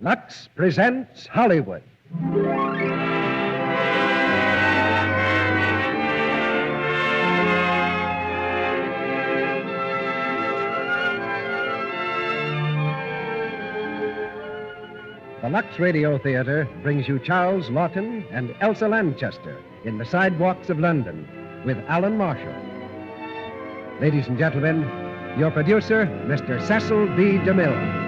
Lux presents Hollywood. The Lux Radio Theatre brings you Charles Laughton and Elsa Lanchester in the Sidewalks of London with Alan Marshall. Ladies and gentlemen, your producer, Mr. Cecil B. DeMille.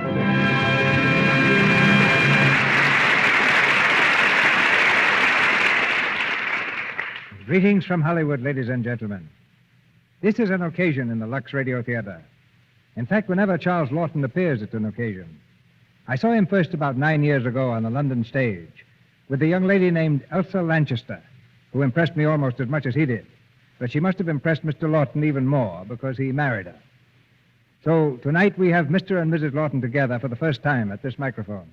Greetings from Hollywood, ladies and gentlemen. This is an occasion in the Lux Radio Theatre. In fact, whenever Charles Laughton appears, it's an occasion. I saw him first about 9 years ago on the London stage with a young lady named Elsa Lanchester, who impressed me almost as much as he did. But she must have impressed Mr. Laughton even more because he married her. So tonight we have Mr. and Mrs. Laughton together for the first time at this microphone.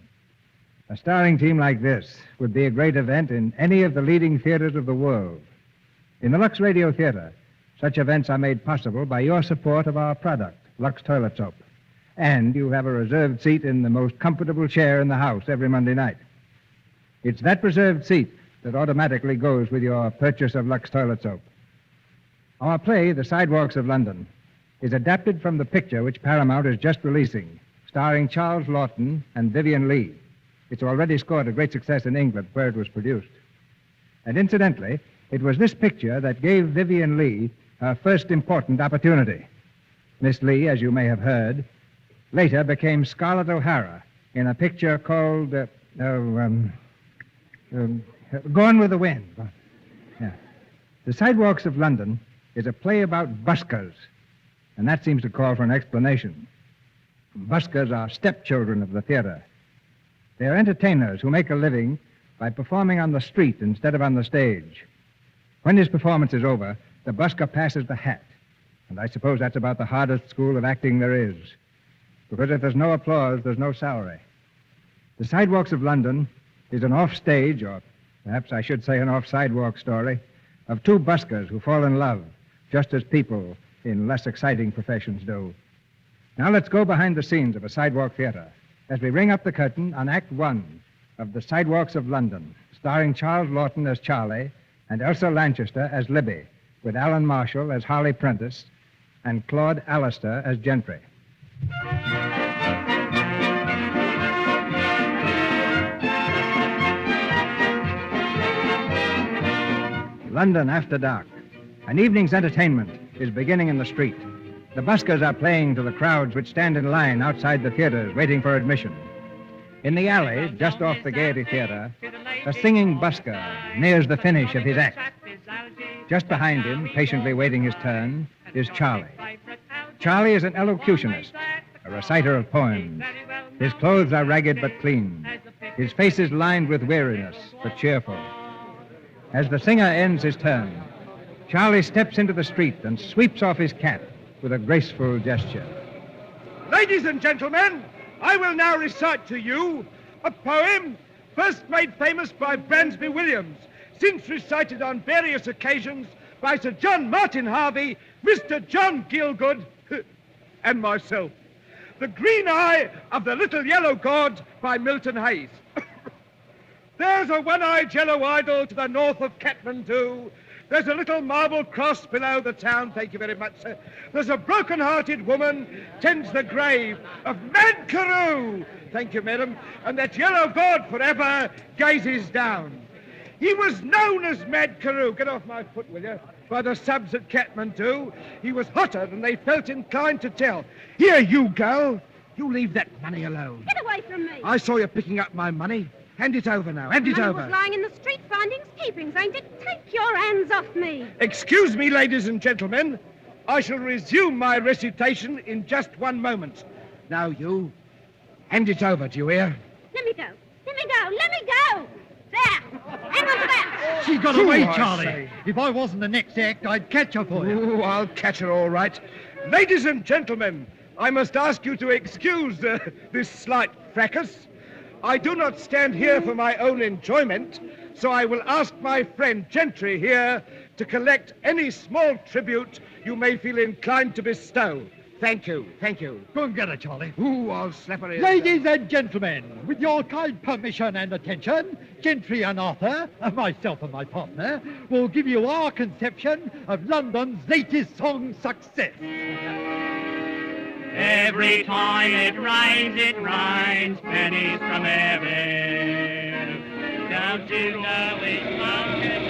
A starring team like this would be a great event in any of the leading theaters of the world. In the Lux Radio Theatre, such events are made possible by your support of our product, Lux Toilet Soap. And you have a reserved seat in the most comfortable chair in the house every Monday night. It's that reserved seat that automatically goes with your purchase of Lux Toilet Soap. Our play, The Sidewalks of London, is adapted from the picture which Paramount is just releasing, starring Charles Laughton and Vivien Leigh. It's already scored a great success in England, where it was produced. And incidentally, it was this picture that gave Vivien Leigh her first important opportunity. Miss Leigh, as you may have heard, later became Scarlett O'Hara in a picture called Gone with the Wind. Yeah. The Sidewalks of London is a play about buskers, and that seems to call for an explanation. Buskers are stepchildren of the theater. They are entertainers who make a living by performing on the street instead of on the stage. When his performance is over, the busker passes the hat, and I suppose that's about the hardest school of acting there is, because if there's no applause, there's no salary. The Sidewalks of London is an off-stage, or perhaps I should say an off-sidewalk story, of two buskers who fall in love, just as people in less exciting professions do. Now let's go behind the scenes of a sidewalk theater as we ring up the curtain on Act One of The Sidewalks of London, starring Charles Laughton as Charlie and Elsa Lanchester as Libby, with Alan Marshall as Harley Prentiss and Claude Allister as Gentry. London after dark. An evening's entertainment is beginning in the street. The buskers are playing to the crowds which stand in line outside the theaters waiting for admission. In the alley, just off the Gaiety Theater, a singing busker nears the finish of his act. Just behind him, patiently waiting his turn, is Charlie. Charlie is an elocutionist, a reciter of poems. His clothes are ragged but clean. His face is lined with weariness but cheerful. As the singer ends his turn, Charlie steps into the street and sweeps off his cap with a graceful gesture. Ladies and gentlemen, I will now recite to you a poem first made famous by Bransby Williams, since recited on various occasions by Sir John Martin Harvey, Mr. John Gielgud, and myself. The Green Eye of the Little Yellow God by Milton Hayes. There's a one-eyed yellow idol to the north of Kathmandu. There's a little marble cross below the town. Thank you very much, sir. There's a broken-hearted woman tends the grave of Mad Carew. Thank you, madam. And that yellow god forever gazes down. He was known as Mad Carew. Get off my foot, will you? By the subs at Kathmandu. He was hotter than they felt inclined to tell. Here, you girl. You leave that money alone. Get away from me. I saw you picking up my money. Hand it over now. Hand it over. Money was lying in the street, findings, keepings, ain't it? Take your hands off me. Excuse me, ladies and gentlemen. I shall resume my recitation in just one moment. Now, you, hand it over, do you hear? Let me go. Let me go. Let me go. There. Hang on to that. She got away, Charlie. If I wasn't the next act, I'd catch her for you. Oh, I'll catch her all right. Ladies and gentlemen, I must ask you to excuse this slight fracas. I do not stand here for my own enjoyment, so I will ask my friend Gentry here to collect any small tribute you may feel inclined to bestow. Thank you, thank you. Go and get her, Charlie. Ooh, I'll slap her in. Ladies and gentlemen, with your kind permission and attention, Gentry and Arthur, myself and my partner, will give you our conception of London's latest song success. Every time it rains pennies from heaven. Don't you know it's mountain?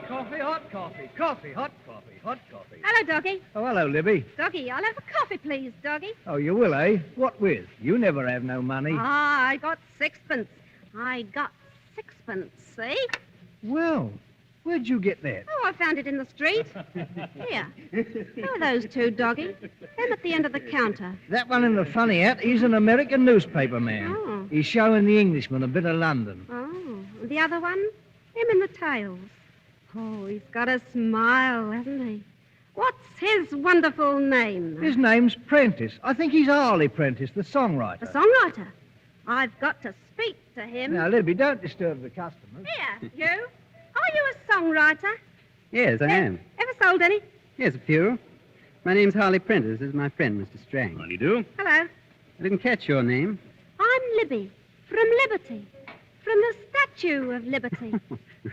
Coffee, hot coffee, coffee, hot coffee, hot coffee. Hello, Doggy. Oh, hello, Libby. Doggy, I'll have a coffee, please, Doggy. Oh, you will, eh? What with? You never have no money. Ah, I got sixpence. See? Well, where'd you get that? Oh, I found it in the street. Here. Who are those two, Doggy? Them at the end of the counter. That one in the funny hat, he's an American newspaper man. Oh. He's showing the Englishman a bit of London. Oh, and the other one? Him in the tails. Oh, he's got a smile, hasn't he? What's his wonderful name? His name's Prentiss. I think he's Harley Prentiss, the songwriter. The songwriter. I've got to speak to him. Now, Libby, don't disturb the customers. Here, you. Are you a songwriter? Yes, I am. Ever sold any? Yes, a few. My name's Harley Prentiss. This is my friend, Mr. Strang. How do you do? Hello. I didn't catch your name. I'm Libby, from Liberty. From the Statue of Liberty.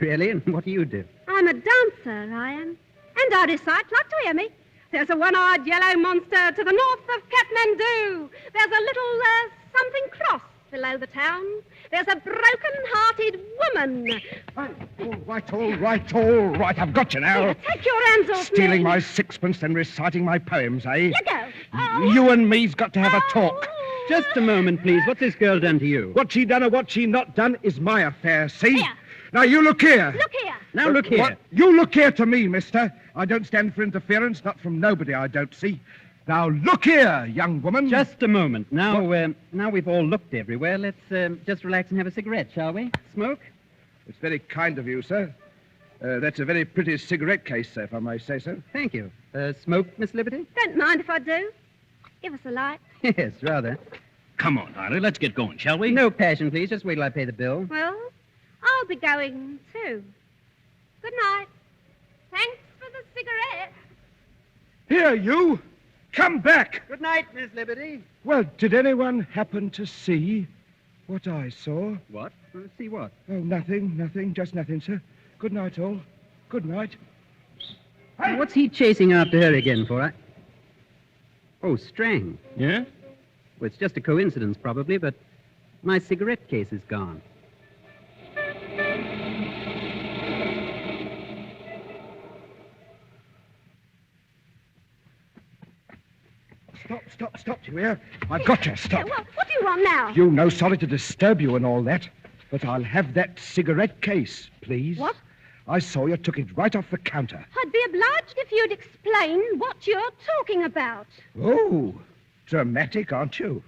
Really? And what do you do? I'm a dancer, I am. And I recite. Like to hear me. There's a one-eyed yellow monster to the north of Kathmandu. There's a little something cross below the town. There's a broken-hearted woman. All right. I've got you now. Here, take your hands off me. Stealing my sixpence and reciting my poems, eh? You go. Oh. You and me's got to have a talk. Just a moment, please. What's this girl done to you? What she done or what she not done is my affair, see? Here. Now, you look here. Look here. Now, look here. What? You look here to me, mister. I don't stand for interference, not from nobody I don't see. Now, look here, young woman. Just a moment. Now we've all looked everywhere. Let's just relax and have a cigarette, shall we? Smoke? It's very kind of you, sir. That's a very pretty cigarette case, sir, if I may say so. Thank you. Smoke, Miss Liberty? Don't mind if I do. Give us a light. Yes, rather. Come on, Harley, let's get going, shall we? No passion, please. Just wait till I pay the bill. Well, I'll be going, too. Good night. Thanks for the cigarette. Here, you. Come back. Good night, Miss Liberty. Well, did anyone happen to see what I saw? What? See what? Oh, nothing. Just nothing, sir. Good night, all. Good night. What's he chasing after her again for? Oh, Strang. Yeah? Well, it's just a coincidence, probably, but my cigarette case is gone. Stop, you hear? I've got you. Stop. Well, what do you want now? You know, sorry to disturb you and all that, but I'll have that cigarette case, please. What? I saw you took it right off the counter. I'd be obliged if you'd explain what you're talking about. Oh, dramatic, aren't you?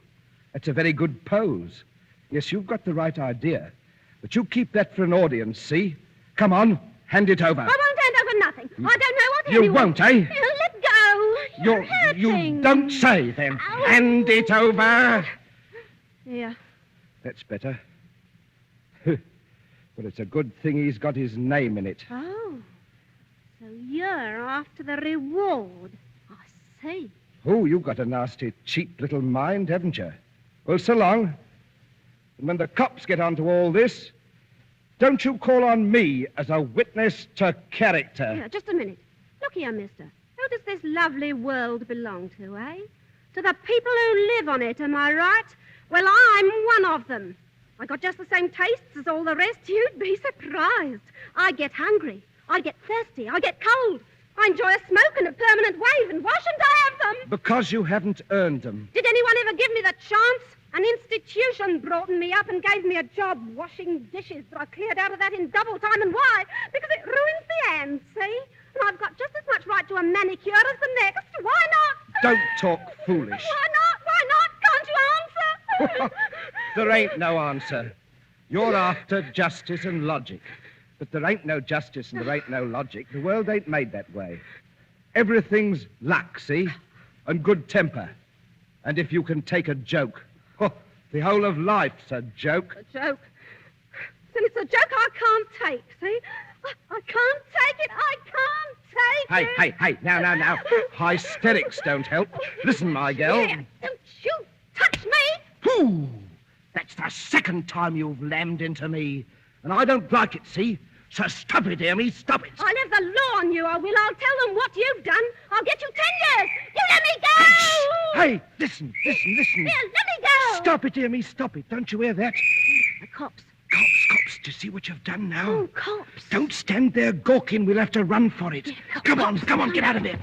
That's a very good pose. Yes, you've got the right idea. But you keep that for an audience, see? Come on, hand it over. I won't hand over nothing. I don't know what You anyone... won't, eh? Let go. You're hurting. You don't say, then. Ow. Hand it over. Here. That's better. Well, it's a good thing he's got his name in it. Oh. So you're after the reward. I see. Oh, you've got a nasty, cheap little mind, haven't you? Well, so long. And when the cops get onto all this, don't you call on me as a witness to character. Here, just a minute. Look here, mister. Who does this lovely world belong to, eh? To the people who live on it, am I right? Well, I'm one of them. I got just the same tastes as all the rest. You'd be surprised. I get hungry. I get thirsty. I get cold. I enjoy a smoke and a permanent wave, and why shouldn't I have them? Because you haven't earned them. Did anyone ever give me the chance? An institution brought me up and gave me a job washing dishes, but I cleared out of that in double time. And why? Because it ruins the hands, see? And I've got just as much right to a manicure as the next. Why not? Don't talk foolish. Why not? Why not? Can't you answer? There ain't no answer. You're after justice and logic. But there ain't no justice and there ain't no logic. The world ain't made that way. Everything's luck, see? And good temper. And if you can take a joke. Oh, the whole of life's a joke. A joke? Then it's a joke I can't take, see? I can't take it. I can't take it. Hey, now. Hysterics don't help. Listen, my girl. Yeah, don't you touch me. Whew! That's the second time you've lammed into me. And I don't like it, see? So stop it, hear me? Stop it. I'll have the law on you, I will. I'll tell them what you've done. I'll get you 10 years. You let me go! Hey, listen. Here, let me go! Stop it, hear me? Stop it. Don't you hear that? The cops. Cops. Do you see what you've done now? Oh, cops. Don't stand there gawking. We'll have to run for it. Yeah, Come on, get out of there.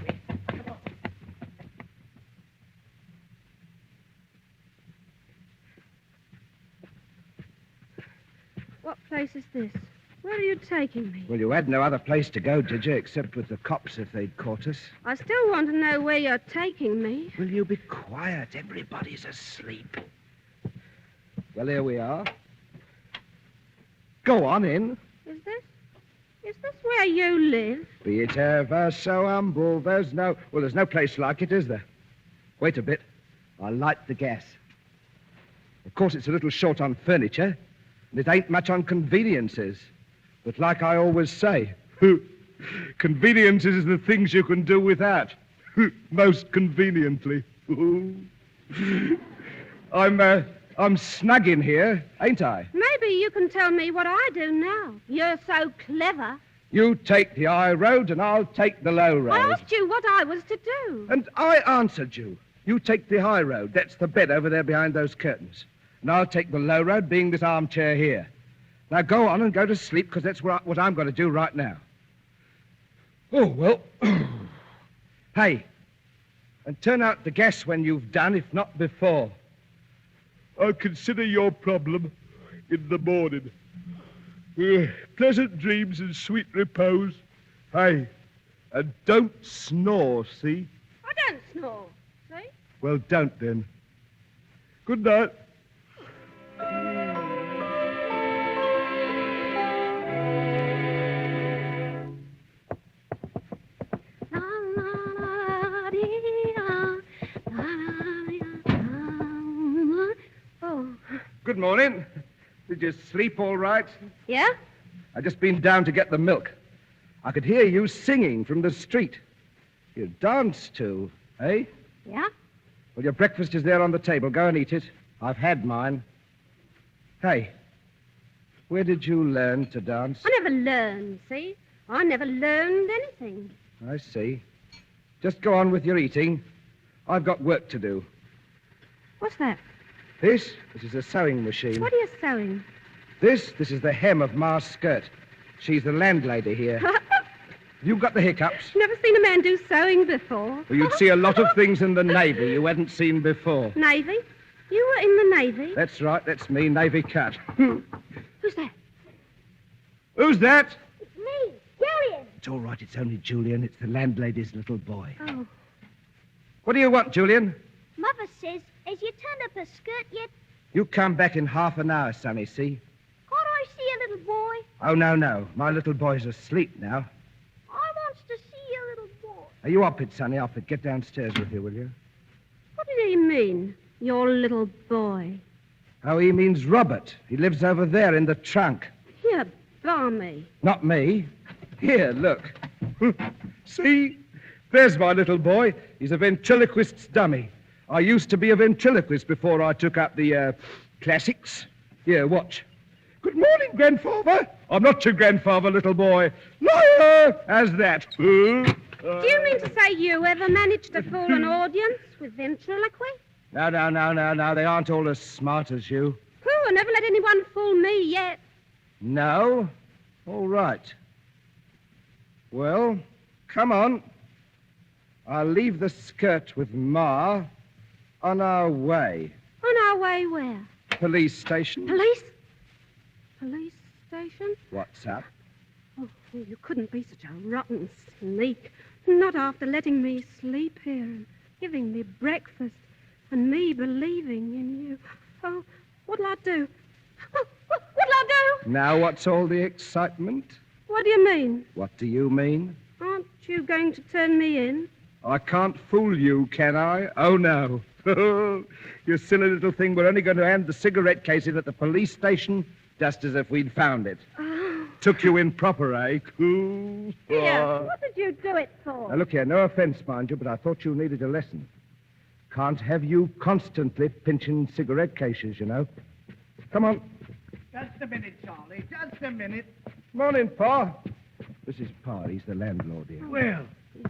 What place is this? Where are you taking me? Well, you had no other place to go, did you, except with the cops if they'd caught us? I still want to know where you're taking me. Will you be quiet? Everybody's asleep. Well, here we are. Go on in. Is this where you live? Be it ever so humble, there's no place like it, is there? Wait a bit. I'll light the gas. Of course, it's a little short on furniture, and it ain't much on conveniences. But like I always say, conveniences is the things you can do without. Most conveniently. I'm snug in here, ain't I? Maybe you can tell me what I do now. You're so clever. You take the high road and I'll take the low road. I asked you what I was to do. And I answered you. You take the high road. That's the bed over there behind those curtains. And I'll take the low road, being this armchair here. Now go on and go to sleep, because that's what I'm going to do right now. Oh, well. Hey, and turn out the gas when you've done, if not before. I'll consider your problem in the morning. Pleasant dreams and sweet repose. Hey, and don't snore, see? I don't snore, see? Well, don't then. Good night. Good morning. Did you sleep all right? Yeah? I've just been down to get the milk. I could hear you singing from the street. You dance too, eh? Yeah? Well, your breakfast is there on the table. Go and eat it. I've had mine. Hey, where did you learn to dance? I never learned, see? I never learned anything. I see. Just go on with your eating. I've got work to do. What's that? This is a sewing machine. What are you sewing? This is the hem of Ma's skirt. She's the landlady here. You've got the hiccups. Never seen a man do sewing before. Well, you'd see a lot of things in the Navy you hadn't seen before. Navy? You were in the Navy? That's right. That's me, Navy cut. Who's that? Who's that? It's me, Julian. It's all right. It's only Julian. It's the landlady's little boy. Oh. What do you want, Julian? Mother says, has you turned up her skirt yet? You come back in half an hour, sonny, see? Can't I see a little boy? Oh, no. My little boy's asleep now. I wants to see a little boy. Are you up it, sonny? Up it. Get downstairs with you, will you? What did he mean, your little boy? Oh, he means Robert. He lives over there in the trunk. Here, balmy. Not me. Here, look. See? There's my little boy. He's a ventriloquist's dummy. I used to be a ventriloquist before I took up the, classics. Here, watch. Good morning, grandfather. I'm not your grandfather, little boy. Liar! How's that? Do you mean to say you ever managed to fool an audience with ventriloquy? No. They aren't all as smart as you. Pooh, I never let anyone fool me yet. No? All right. Well, come on. I'll leave the skirt with Ma. On our way. On our way where? Police station. Police? Police station? What's up? Oh, you couldn't be such a rotten sneak. Not after letting me sleep here and giving me breakfast and me believing in you. Oh, what'll I do? Oh, what'll I do? Now what's all the excitement? What do you mean? What do you mean? Aren't you going to turn me in? I can't fool you, can I? Oh, no. You silly little thing. We're only going to hand the cigarette case in at the police station, just as if we'd found it. Oh. took you in proper, eh? Cool. Here, what did you do it for? Now, look here, no offense, mind you, but I thought you needed a lesson. Can't have you constantly pinching cigarette cases, you know. Come on. Just a minute, Charlie. Just a minute. Morning, Pa. This is Pa. He's the landlord here. Well,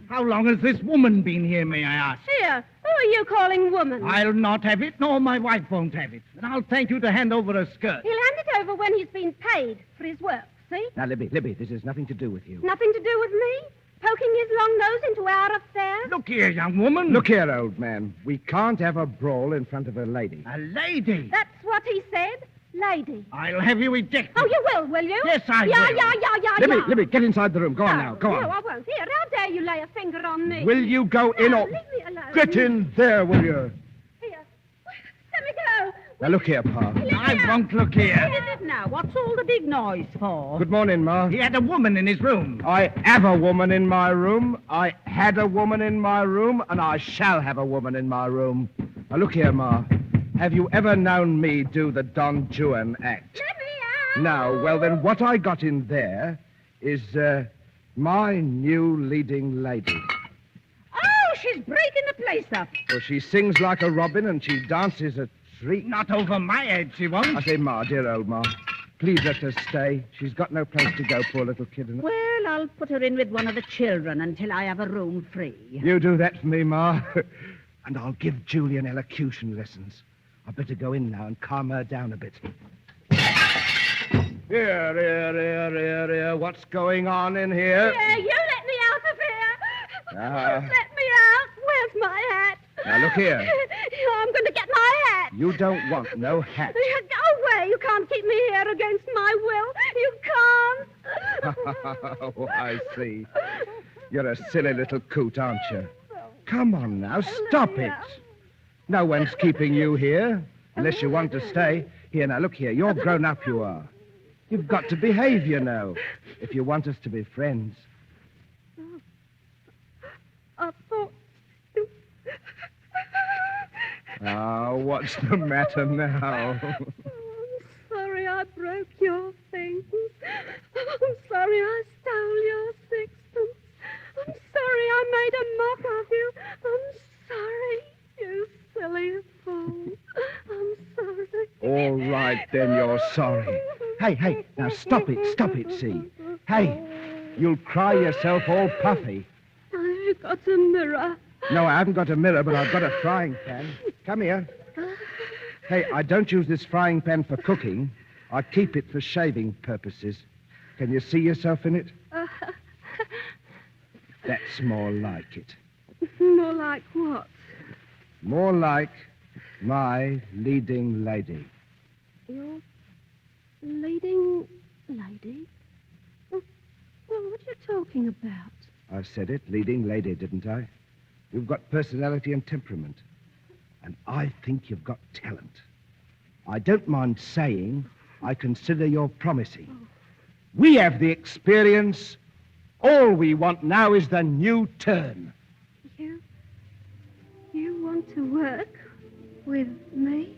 how long has this woman been here, may I ask? Here, who are you calling woman? I'll not have it, nor my wife won't have it. And I'll thank you to hand over a skirt. He'll hand it over when he's been paid for his work, see? Now, Libby, this has nothing to do with you. Nothing to do with me? Poking his long nose into our affairs? Look here, young woman. Look here, old man. We can't have a brawl in front of a lady. A lady. That's what he said. Lady. I'll have you ejected. Oh, you will you? Yes, I yeah, will. Libby, yeah. Libby, get inside the room. Go on now. Go on. No, I won't. Here, how dare you lay a finger on me? Will you go in or... Leave me alone. Get in there, will you? Here. Let me go. Now, look here, Pa. I won't look here. What is it now? What's all the big noise for? Good morning, Ma. He had a woman in his room. I have a woman in my room. I had a woman in my room, and I shall have a woman in my room. Now, look here, Ma. Have you ever known me do the Don Juan act? Let me out. No. Well, then what I got in there is my new leading lady. Oh, she's breaking the place up. Well, she sings like a robin, and she dances a treat. Not over my head, she won't. I say, Ma, dear old Ma, please let her stay. She's got no place to go, poor little kid. Well, I'll put her in with one of the children until I have a room free. You do that for me, Ma. And I'll give Julian elocution lessons. I'd better go in now and calm her down a bit. Here. What's going on in here? Yeah, you let me out of here. Ah. Let me out. Where's my hat? Now, look here. I'm going to get my hat. You don't want no hat. Go away. You can't keep me here against my will. You can't. Oh, I see. You're a silly little coot, aren't you? Come on now, stop it. No one's keeping you here, unless you want to stay. Here, now, look here. You're grown up, you are. You've got to behave, you know, if you want us to be friends. I thought... Oh, what's the matter now? I'm sorry I broke your things. I'm sorry I stole your sixpence. I'm sorry I made a mock of you. I'm sorry, you silly fool. I'm sorry. All right, then, you're sorry. Hey, now stop it, see. Hey, you'll cry yourself all puffy. I've got a mirror. No, I haven't got a mirror, but I've got a frying pan. Come here. Hey, I don't use this frying pan for cooking. I keep it for shaving purposes. Can you see yourself in it? That's more like it. More like what? More like my leading lady. Your leading lady? Well, what are you talking about? I said it, leading lady, didn't I? You've got personality and temperament. And I think you've got talent. I don't mind saying I consider you're promising. We have the experience. All we want now is the new turn. You want to work with me?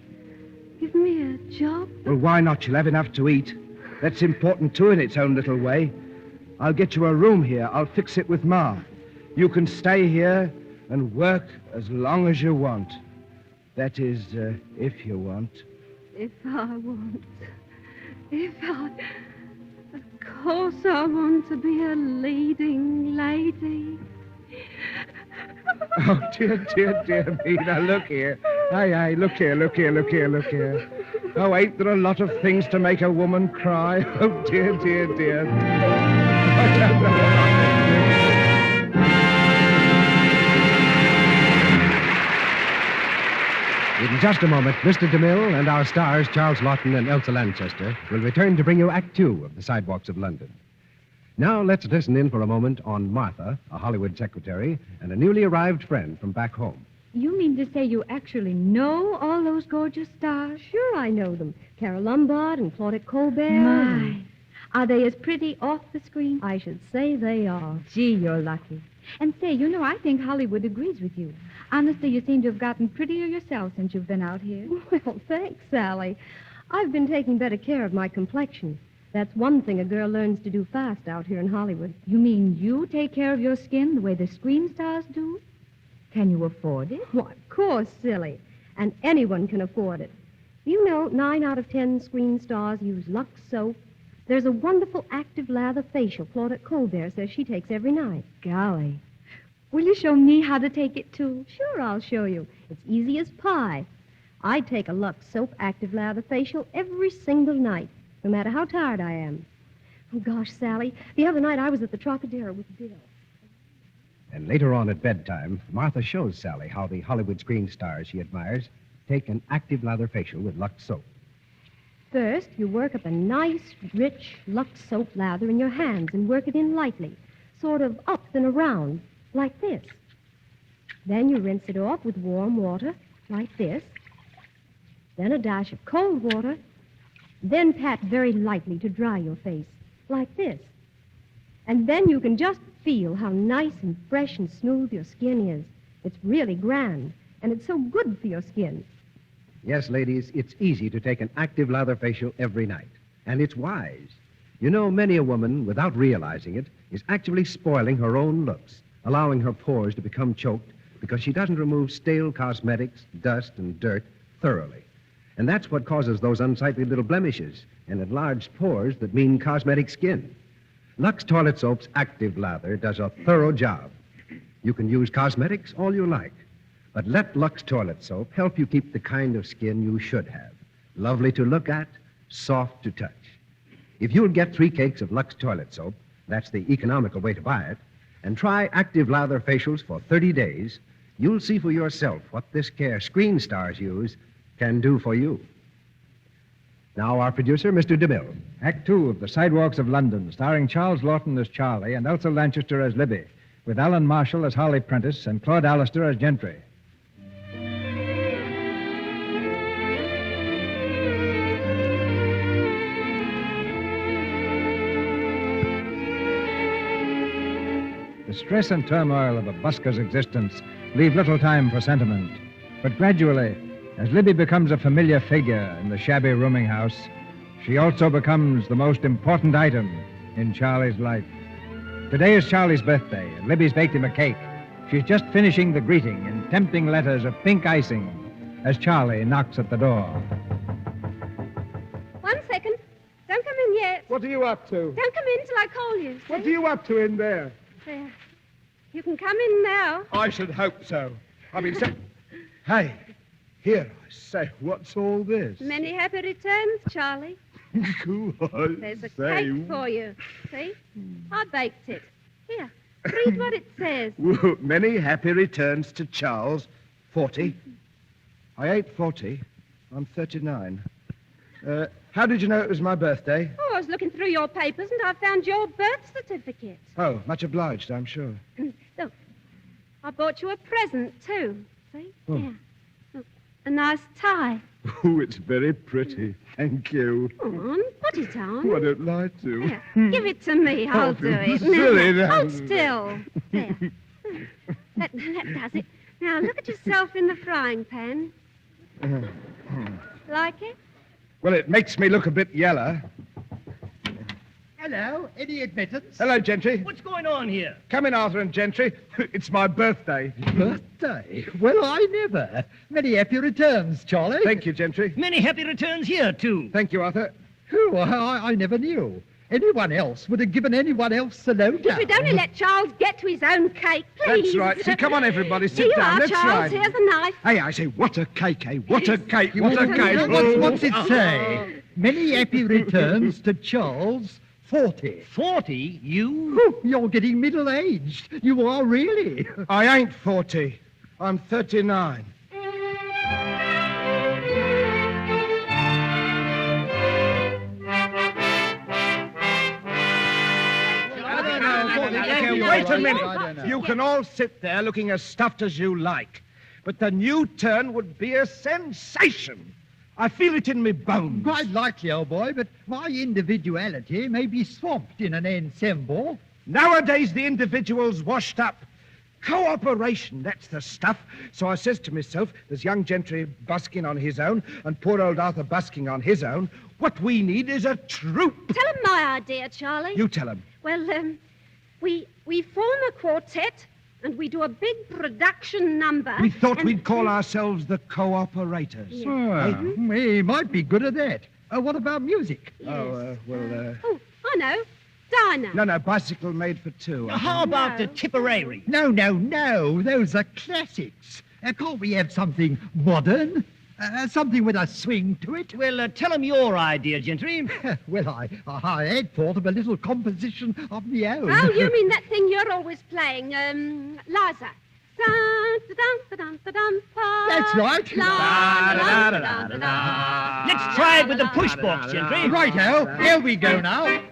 Give me a job? Well, why not? You'll have enough to eat. That's important, too, in its own little way. I'll get you a room here. I'll fix it with Ma. You can stay here and work as long as you want. That is, if you want. If I want. Of course I want to be a leading lady. Oh, dear me. Now, look here. Hey, look here. Oh, ain't there a lot of things to make a woman cry? Oh, dear. In just a moment, Mr. DeMille and our stars, Charles Laughton and Elsa Lanchester, will return to bring you Act Two of The Sidewalks of London. Now, let's listen in for a moment on Martha, a Hollywood secretary, and a newly arrived friend from back home. You mean to say you actually know all those gorgeous stars? Sure, I know them. Carol Lombard and Claudette Colbert. My. Are they as pretty off the screen? I should say they are. Gee, you're lucky. And say, I think Hollywood agrees with you. Honestly, you seem to have gotten prettier yourself since you've been out here. Well, thanks, Sally. I've been taking better care of my complexion. That's one thing a girl learns to do fast out here in Hollywood. You mean you take care of your skin the way the screen stars do? Can you afford it? Why, of course, silly. And anyone can afford it. You know, 9 out of 10 screen stars use Lux soap. There's a wonderful active lather facial Claudette Colbert says she takes every night. Golly. Will you show me how to take it, too? Sure, I'll show you. It's easy as pie. I take a Lux soap active lather facial every single night, no matter how tired I am. Oh, gosh, Sally, the other night I was at the Trocadero with Bill. And later on at bedtime, Martha shows Sally how the Hollywood screen stars she admires take an active lather facial with Lux soap. First, you work up a nice, rich Lux soap lather in your hands and work it in lightly, sort of up and around, like this. Then you rinse it off with warm water, like this. Then a dash of cold water. Then pat very lightly to dry your face, like this. And then you can just feel how nice and fresh and smooth your skin is. It's really grand, and it's so good for your skin. Yes, ladies, it's easy to take an active lather facial every night. And it's wise. You know, many a woman, without realizing it, is actually spoiling her own looks, allowing her pores to become choked because she doesn't remove stale cosmetics, dust, and dirt thoroughly. And that's what causes those unsightly little blemishes and enlarged pores that mean cosmetic skin. Lux Toilet Soap's active lather does a thorough job. You can use cosmetics all you like, but let Lux Toilet Soap help you keep the kind of skin you should have. Lovely to look at, soft to touch. If you'll get 3 cakes of Lux Toilet Soap, that's the economical way to buy it, and try active lather facials for 30 days, you'll see for yourself what this care screen stars use can do for you. Now, our producer, Mr. DeMille. Act 2 of The Sidewalks of London, starring Charles Laughton as Charlie and Elsa Lanchester as Libby, with Alan Marshall as Harley Prentiss and Claude Allister as Gentry. The stress and turmoil of a busker's existence leave little time for sentiment. But gradually, as Libby becomes a familiar figure in the shabby rooming house, she also becomes the most important item in Charlie's life. Today is Charlie's birthday, and Libby's baked him a cake. She's just finishing the greeting in tempting letters of pink icing as Charlie knocks at the door. 1 second. Don't come in yet. What are you up to? Don't come in till I call you. What are you up to in there? There. You can come in now. I should hope so. I've been saying... Hey, here, I say, what's all this? Many happy returns, Charlie. Go on, There's a say. cake for you. See? I baked it. Here, read what it says. Well, many happy returns to Charles. 40. I ain't 40. I'm 39. How did you know it was my birthday? Oh, I was looking through your papers and I found your birth certificate. Oh, much obliged, I'm sure. Look, I bought you a present, too. See? Oh. Here. Look, a nice tie. Oh, it's very pretty. Thank you. Come on, put it on. Oh, I don't like to. Here, give it to me. I'll do it. silly, Now, now. hold still. There. That does it. Now, look at yourself in the frying pan. Like it? Well, it makes me look a bit yellow. Hello, any admittance? Hello, Gentry. What's going on here? Come in, Arthur and Gentry. It's my birthday. Birthday? Well, I never. Many happy returns, Charlie. Thank you, Gentry. Many happy returns here, too. Thank you, Arthur. Oh, I never knew. Anyone else would have given anyone else the lowdown. If we'd only let Charles get to his own cake, please. That's right. See, come on, everybody, sit Here you down. are, Let's Charles. ride. Here's a knife. Hey, I say, what a cake, eh? What a cake, what a What cake. a- What's it say? Many happy returns to Charles, 40. 40? You? Oh, you're getting middle-aged. You are really. I ain't 40. I'm 39. Okay, wait a minute. You can all sit there looking as stuffed as you like. But the new turn would be a sensation. I feel it in me bones. Quite likely, old boy, but my individuality may be swamped in an ensemble. Nowadays, the individual's washed up. Cooperation, that's the stuff. So I says to myself, there's young Gentry busking on his own and poor old Arthur busking on his own. What we need is a troupe. Tell him my idea, Charlie. You tell him. Well, we form a quartet and we do a big production number. We thought we'd call ourselves the Cooperators. Yeah. We might be good at that. What about music? Yes. Oh, Oh, I know. Diner. No, bicycle made for two. How about the Tipperary? No. Those are classics. Can't we have something modern? Something with a swing to it? Well, tell him your idea, Gentry. Well, I had thought of a little composition of my own. Oh, you mean that thing you're always playing, Liza. That's right. Let's try it with the push box, Gentry. Righto, here we go now.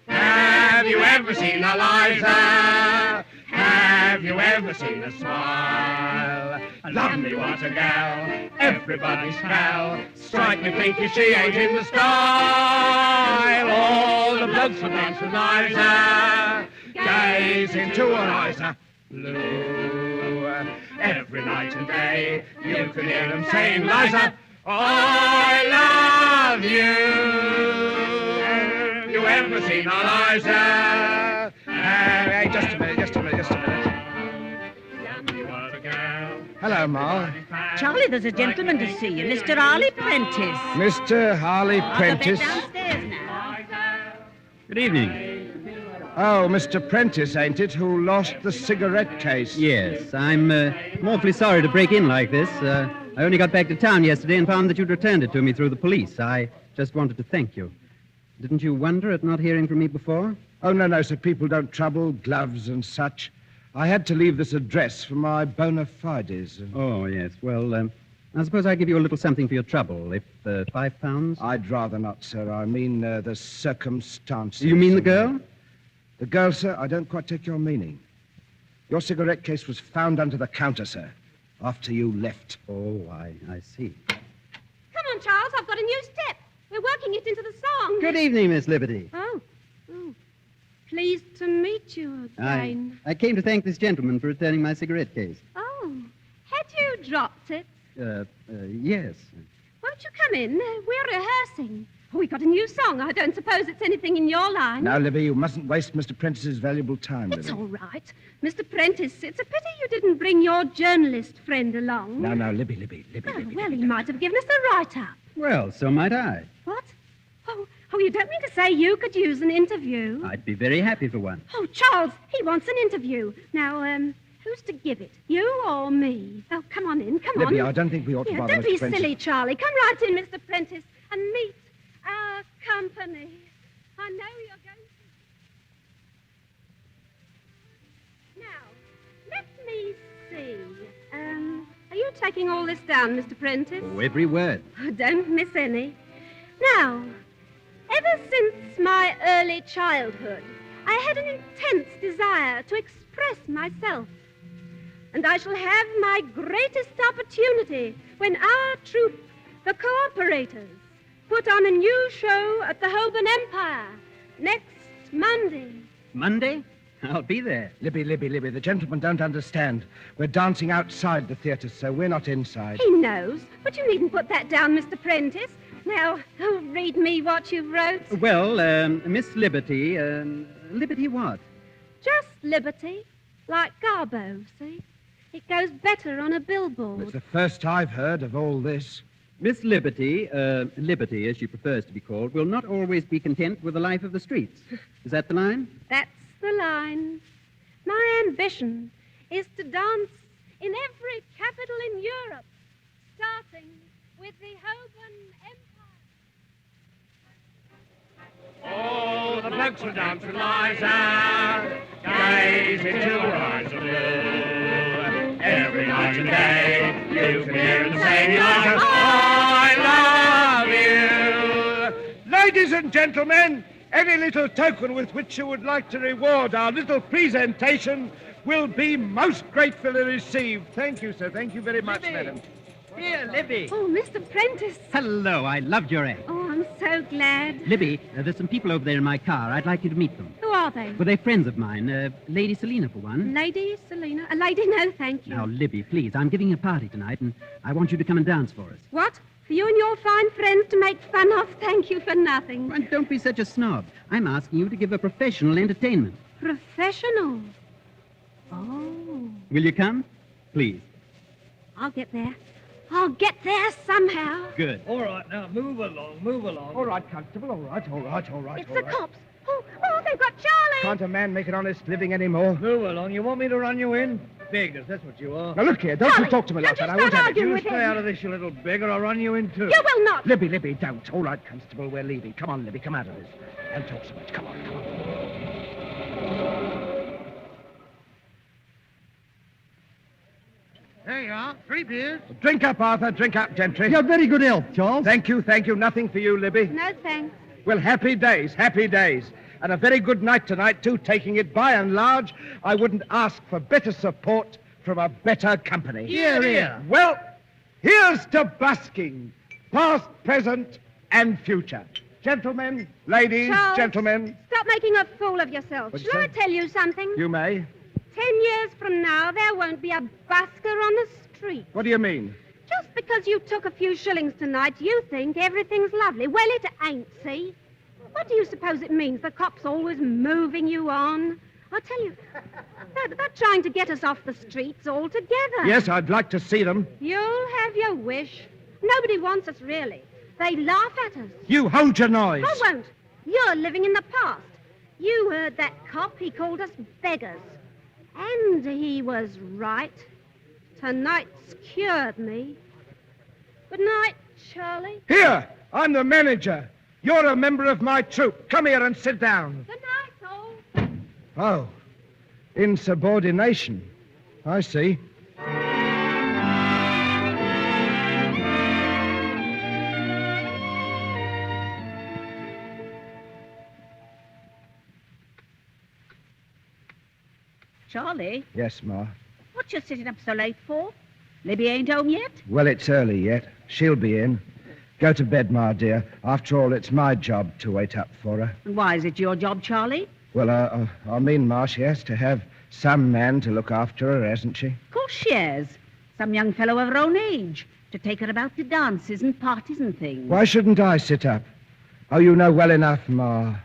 Have you ever seen a Liza? Have you ever seen a smile? Lovely, what a gal, everybody's pal. Strike me pinky, she ain't in the style. All the blokes will dance with Liza, gaze into her eyes are blue. Every night and day, you can hear them saying, Liza, I love you. Have you ever seen a Liza? Hey, just a minute. Hello, Ma. Charlie, there's a gentleman to see you, Mr. Harley Prentiss. Mr. Harley Prentiss. Downstairs now. Good evening. Oh, Mr. Prentiss, ain't it, who lost the cigarette case? Yes, I'm awfully sorry to break in like this. I only got back to town yesterday and found that you'd returned it to me through the police. I just wanted to thank you. Didn't you wonder at not hearing from me before? Oh, no, so people don't trouble, gloves and such. I had to leave this address for my bona fides. Oh, yes. Well, I suppose I'll give you a little something for your trouble. If £5? I'd rather not, sir. I mean the circumstances. You mean the girl? The girl, sir? I don't quite take your meaning. Your cigarette case was found under the counter, sir, after you left. Oh, I see. Come on, Charles, I've got a new step. We're working it into the song. Good evening, Miss Liberty. Oh. Pleased to meet you again. I came to thank this gentleman for returning my cigarette case. Oh, had you dropped it? Yes. Won't you come in? We're rehearsing. We got a new song. I don't suppose it's anything in your line. Now, Libby, you mustn't waste Mr. Prentiss's valuable time. It's all right. Mr. Prentiss, it's a pity you didn't bring your journalist friend along. No, Libby. Well, he might have given us a write-up. Well, so might I. What? Oh, you don't mean to say you could use an interview? I'd be very happy for one. Oh, Charles, he wants an interview. Now, who's to give it? You or me? Oh, come on in, come on. Libby, I don't think we ought to bother Don't be Mr. Prentiss. silly, Charlie. Come right in, Mr. Prentiss, and meet our company. I know you're going to... Now, let me see. Are you taking all this down, Mr. Prentiss? Oh, every word. Oh, don't miss any. Now, ever since my early childhood, I had an intense desire to express myself. And I shall have my greatest opportunity when our troupe, the Cooperators, put on a new show at the Holborn Empire next Monday. Monday? I'll be there. Libby, the gentlemen don't understand. We're dancing outside the theatre, so we're not inside. He knows, but you needn't put that down, Mr. Prentiss. Now, read me what you've wrote. Well, Miss Liberty, Liberty what? Just Liberty, like Garbo, see? It goes better on a billboard. It's the first I've heard of all this. Miss Liberty, Liberty as she prefers to be called, will not always be content with the life of the streets. Is that the line? That's the line. My ambition is to dance in every capital in Europe, starting with the Holborn Empire. Oh, the blokes will dance with Liza, gaze into her eyes of blue. Every night and day, you can hear them saying, Liza, I love you. Ladies and gentlemen, any little token with which you would like to reward our little presentation will be most gratefully received. Thank you, sir. Thank you very much, madam. Here, Libby. Oh, Mr. Prentiss. Hello, I loved your act. Oh, I'm so glad. Libby, there's some people over there in my car. I'd like you to meet them. Who are they? Well, they're friends of mine. Lady Selina, for one. Lady Selina? A lady? No, thank you. Now, Libby, please, I'm giving a party tonight, and I want you to come and dance for us. What? For you and your fine friends to make fun of? Thank you for nothing. Well, don't be such a snob. I'm asking you to give a professional entertainment. Professional? Oh. Will you come? Please. I'll get there. I'll get there somehow. Good. All right, now, move along. All right, Constable, all right. It's the cops. Oh, they've got Charlie. Can't a man make an honest living anymore? Move along. You want me to run you in? Beggars, that's what you are. Now, look here, don't Charlie, you talk to me like don't that. you I won't start have it. arguing You with stay him. out of this, you little beggar. I'll run you in, too. You will not. Libby, don't. All right, Constable, we're leaving. Come on, Libby, come out of this. Don't talk so much. Come on. There you are. 3 beers. Drink up, Arthur. Drink up, Gentry. You're very good health, Charles. Thank you. Nothing for you, Libby. No, thanks. Well, happy days. And a very good night tonight, too, taking it by and large. I wouldn't ask for better support from a better company. Here. Well, here's to busking, past, present, and future. Gentlemen, ladies, Charles, gentlemen. Stop making a fool of yourself. What'd you Shall I say? tell you something? You may. 10 years from now, there won't be a busker on the street. What do you mean? Just because you took a few shillings tonight, you think everything's lovely. Well, it ain't, see? What do you suppose it means? The cops always moving you on? I tell you, they're trying to get us off the streets altogether. Yes, I'd like to see them. You'll have your wish. Nobody wants us, really. They laugh at us. You hold your noise. I won't. You're living in the past. You heard that cop. He called us beggars. And he was right. Tonight's cured me. Good night, Charlie. Here, I'm the manager. You're a member of my troupe. Come here and sit down. Good night, all. Oh, insubordination. I see. Charlie, Yes, Ma. what you sitting up so late for? Libby ain't home yet? Well, it's early yet. She'll be in. Go to bed, Ma, dear. After all, it's my job to wait up for her. And why is it your job, Charlie? Well, Ma, she has to have some man to look after her, hasn't she? Of course she has. Some young fellow of her own age to take her about to dances and parties and things. Why shouldn't I sit up? Oh, you know well enough, Ma.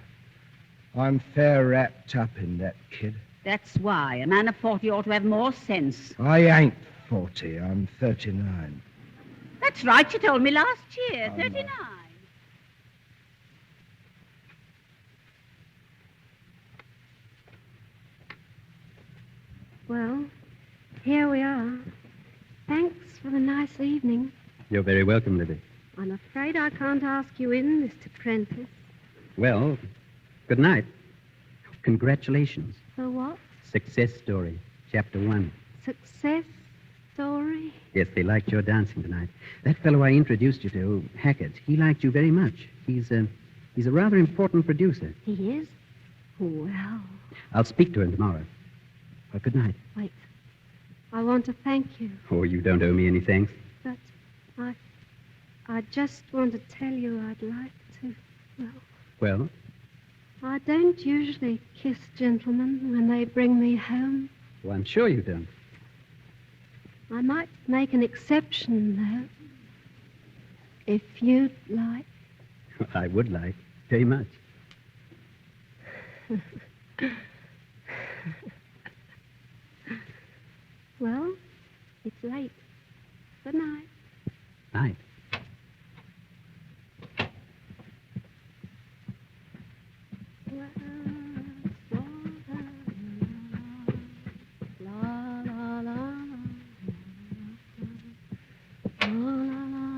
I'm fair wrapped up in that kid. That's why. A man of 40 ought to have more sense. I ain't 40. I'm 39. That's right. You told me last year. 39. Well, here we are. Thanks for the nice evening. You're very welcome, Libby. I'm afraid I can't ask you in, Mr. Prentiss. Well, good night. Congratulations. For what? Success story, chapter 1. Success story? Yes, they liked your dancing tonight. That fellow I introduced you to, Hackett, he liked you very much. He's a rather important producer. He is? Well, I'll speak to him tomorrow. Well, good night. wait. I want to thank you, Oh, you don't owe me any thanks. but I just want to tell you I'd like to, Well, I don't usually kiss gentlemen when they bring me home. I'm sure you don't. I might make an exception, though, if you'd like. I would like, very much. Well, it's late. Good night. Night.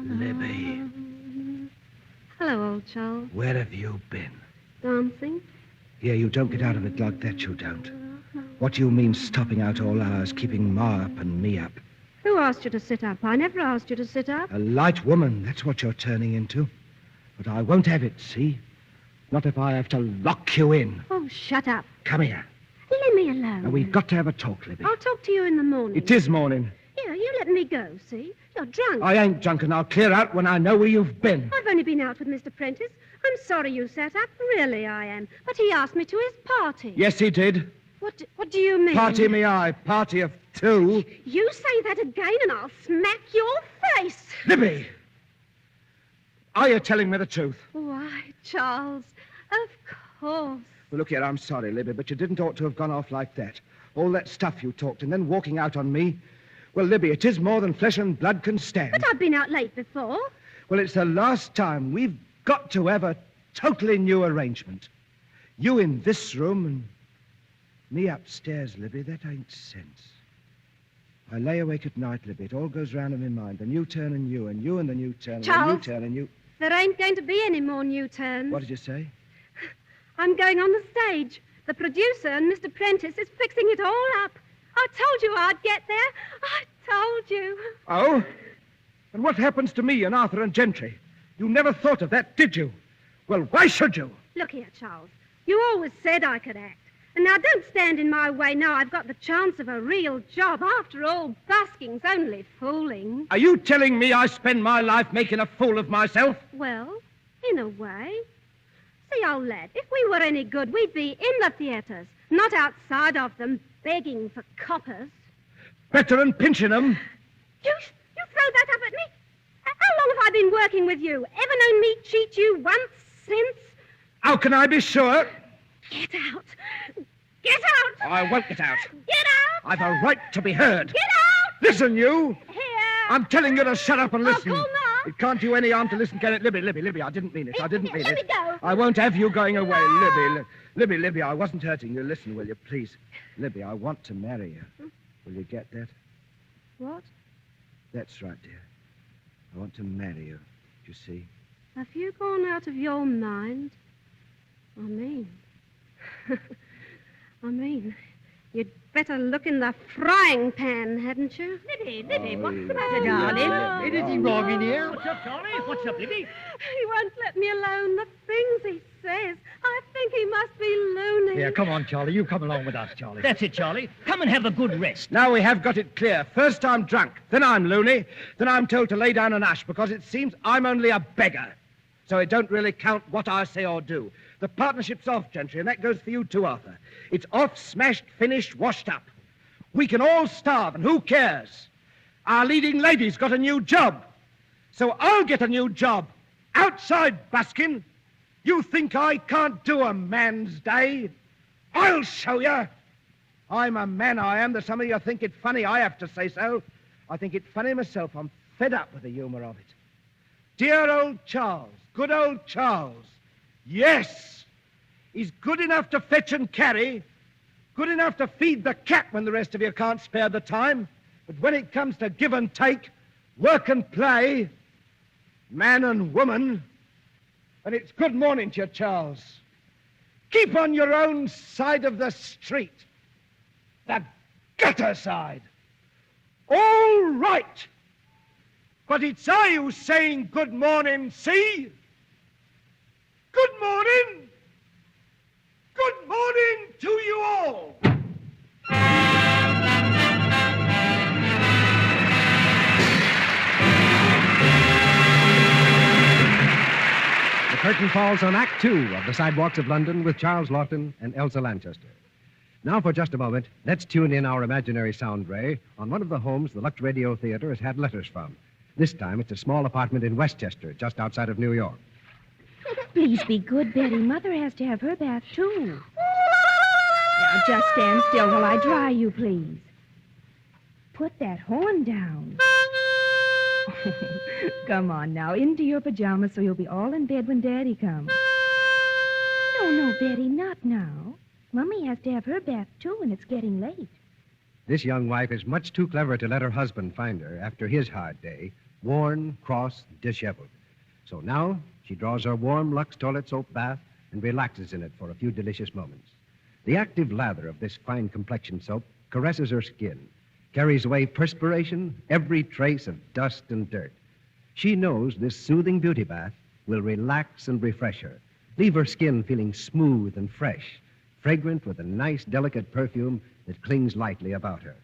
Libby, Hello, old Charles. where have you been? Dancing? Yeah, you don't get out of it like that, you don't. What do you mean stopping out all hours, keeping Ma up and me up? Who asked you to sit up? I never asked you to sit up. A light woman, that's what you're turning into. But I won't have it, see? Not if I have to lock you in. Oh, shut up. Come here. Leave me alone. Now, we've got to have a talk, Libby. I'll talk to you in the morning. It is morning. Here, you let me go, see? You're drunk. I ain't drunk, and I'll clear out when I know where you've been. I've only been out with Mr. Prentiss. I'm sorry you sat up. Really, I am. But he asked me to his party. Yes, he did. What do you mean? Party me I. Party of two. You say that again and I'll smack your face. Libby! Are you telling me the truth? Why, Charles, of course. Well, look here, I'm sorry, Libby, but you didn't ought to have gone off like that. All that stuff you talked and then walking out on me. Well, Libby, it is more than flesh and blood can stand. But I've been out late before. Well, it's the last time. We've got to have a totally new arrangement. You in this room and me upstairs, Libby. That ain't sense. I lay awake at night, Libby. It all goes round in my mind. The new turn and you and the new turn Charles, and the new turn and you. There ain't going to be any more new turns. What did you say? I'm going on the stage. The producer and Mr. Prentiss is fixing it all up. I told you I'd get there. I told you. Oh? And what happens to me and Arthur and Gentry? You never thought of that, did you? Well, why should you? Look here, Charles. You always said I could act. And now don't stand in my way now I've got the chance of a real job. After all, busking's only fooling. Are you telling me I spend my life making a fool of myself? Well, in a way. See, old lad, if we were any good, we'd be in the theatres, not outside of them, begging for coppers. Better than pinching them. You throw that up at me? How long have I been working with you? Ever known me cheat you once since? How can I be sure? Get out. Get out. I won't get out. Get out. I've a right to be heard. Get out. Listen, you. Here. I'm telling you to shut up and listen. I'll call now. It can't do any harm to listen, can it? Libby, I didn't mean it. I didn't mean Let it. me go. I won't have you going away, Libby, I wasn't hurting you. Listen, will you, please? Libby, I want to marry you. Will you get that? What? That's right, dear. I want to marry you, you see. Have you gone out of your mind? I mean, you'd better look in the frying pan, hadn't you? Libby, what's the matter, darling? Anything wrong in here? What's up, Charlie? What's up, Libby? He won't let me alone. The things he says. I think he must be loony. Here, come on, Charlie. You come along with us, Charlie. That's it, Charlie. Come and have a good rest. Now we have got it clear. First I'm drunk, then I'm loony, then I'm told to lay down an ash because it seems I'm only a beggar. So it don't really count what I say or do. The partnership's off, Gentry, and that goes for you too, Arthur. It's off, smashed, finished, washed up. We can all starve, and who cares? Our leading lady's got a new job. So I'll get a new job. Outside busking. You think I can't do a man's day? I'll show you. I'm a man, I am. There's some of you think it funny I have to say so. I think it funny myself. I'm fed up with the humor of it. Dear old Charles, good old Charles. Yes, he's good enough to fetch and carry, good enough to feed the cat when the rest of you can't spare the time. But when it comes to give and take, work and play, man and woman, and it's good morning to you, Charles. Keep on your own side of the street, the gutter side. All right. But it's I who's saying good morning, see? Good morning. Good morning to you all. The curtain falls on Act 2 of The Sidewalks of London with Charles Laughton and Elsa Lanchester. Now, for just a moment, let's tune in our imaginary sound ray on one of the homes the Lux Radio Theatre has had letters from. This time, it's a small apartment in Westchester, just outside of New York. Please be good, Betty. Mother has to have her bath, too. Now, just stand still while I dry you, please. Put that horn down. Come on now, into your pajamas so you'll be all in bed when Daddy comes. No, Betty, not now. Mummy has to have her bath, too, and it's getting late. This young wife is much too clever to let her husband find her after his hard day, worn, cross, disheveled. So now she draws her warm Lux toilet soap bath and relaxes in it for a few delicious moments. The active lather of this fine complexion soap caresses her skin, carries away perspiration, every trace of dust and dirt. She knows this soothing beauty bath will relax and refresh her, leave her skin feeling smooth and fresh, fragrant with a nice, delicate perfume that clings lightly about her.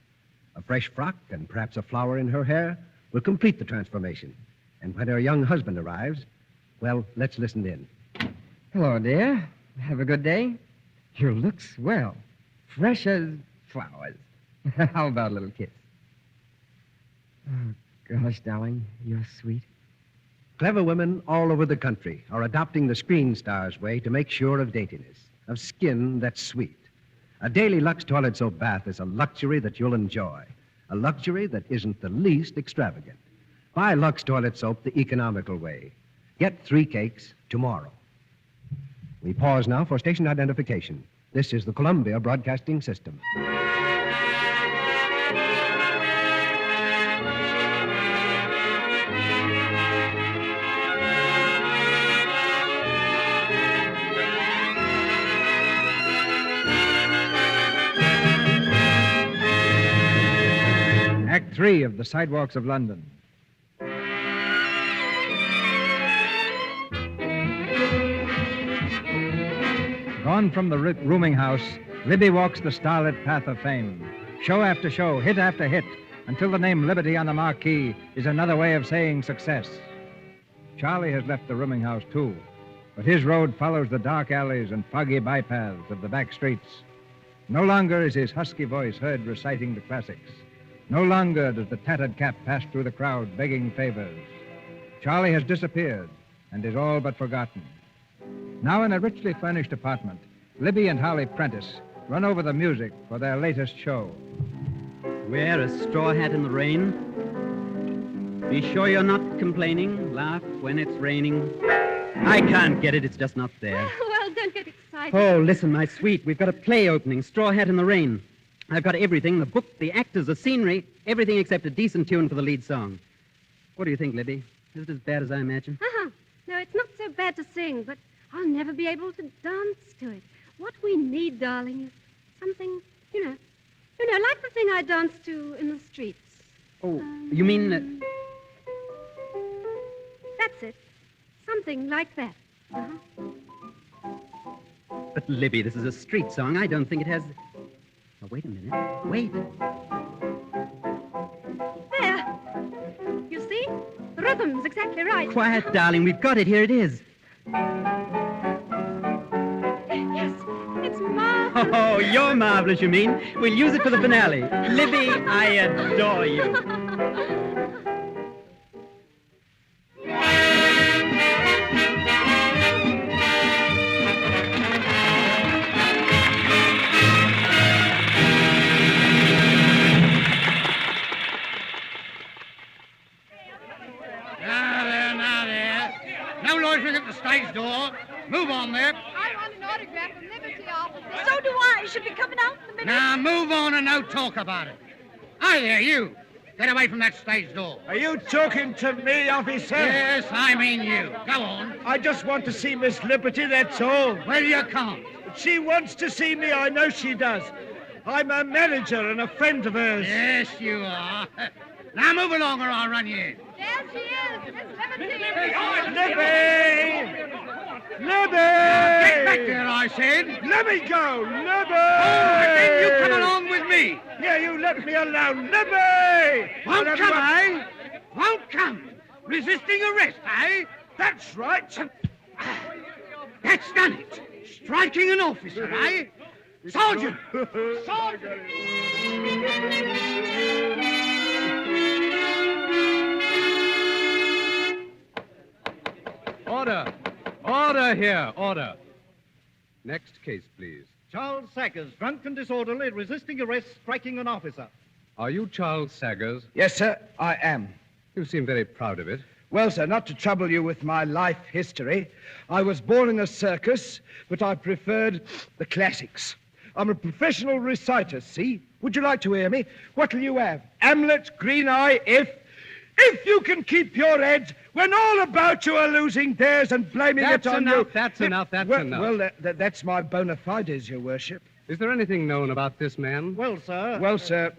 A fresh frock and perhaps a flower in her hair will complete the transformation. And when her young husband arrives, well, let's listen in. Hello, dear. Have a good day? You look swell. Fresh as flowers. How about a little kiss? Oh, gosh, darling, you're sweet. Clever women all over the country are adopting the screen star's way to make sure of daintiness, of skin that's sweet. A daily Lux toilet soap bath is a luxury that you'll enjoy, a luxury that isn't the least extravagant. Buy Lux toilet soap the economical way. Get 3 cakes tomorrow. We pause now for station identification. This is the Columbia Broadcasting System. Act 3 of The Sidewalks of London. Gone from the rooming house, Libby walks the starlit path of fame. Show after show, hit after hit, until the name Liberty on the marquee is another way of saying success. Charlie has left the rooming house, too, but his road follows the dark alleys and foggy bypaths of the back streets. No longer is his husky voice heard reciting the classics. No longer does the tattered cap pass through the crowd begging favors. Charlie has disappeared and is all but forgotten. Now in a richly furnished apartment, Libby and Harley Prentiss run over the music for their latest show. Wear a straw hat in the rain. Be sure you're not complaining. Laugh when it's raining. I can't get it. It's just not there. Well, don't get excited. Oh, listen, my sweet. We've got a play opening. Straw hat in the rain. I've got everything. The book, the actors, the scenery. Everything except a decent tune for the lead song. What do you think, Libby? Is it as bad as I imagine? No, it's not so bad to sing, but I'll never be able to dance to it. What we need, darling, is something, you know, like the thing I dance to in the streets. Oh, you mean... That's it. Something like that. But, Libby, this is a street song. I don't think it has... Oh, wait a minute. Wait. There. You see? The rhythm's exactly right. Quiet, darling. We've got it. Here it is. Yes, it's marvelous. Oh, you're marvelous, you mean? We'll use it for the finale. Libby, I adore you. Stage door. Move on there. I want an autograph from Liberty, officer. So do I. Should be coming out in a minute. Now, move on and no talk about it. Hi there, you. Get away from that stage door. Are you talking to me, officer? Yes, I mean you. Go on. I just want to see Miss Liberty, that's all. Well, you can't. She wants to see me, I know she does. I'm a manager and a friend of hers. Yes, you are. Now move along or I'll run you in. There she is, Miss Liberty. Libby! Libby! Get back there, I said. Let me go, Libby! All right, then you come along with me. Yeah, you let me alone, Libby! Won't come, eh? Won't come. Resisting arrest, eh? That's right. That's done it. Striking an officer, eh? Sergeant! Sergeant! Order! Order here, order. Next case, please. Charles Staggers, drunk and disorderly, resisting arrest, striking an officer. Are you Charles Staggers? Yes, sir, I am. You seem very proud of it. Well, sir, not to trouble you with my life history, I was born in a circus, but I preferred the classics. I'm a professional reciter, see? Would you like to hear me? What'll you have? Hamlet, Green Eye, If you can keep your head when all about you are losing theirs and blaming it on you... That's enough. Well, that's my bona fides, your worship. Is there anything known about this man? Well, sir... Well, sir,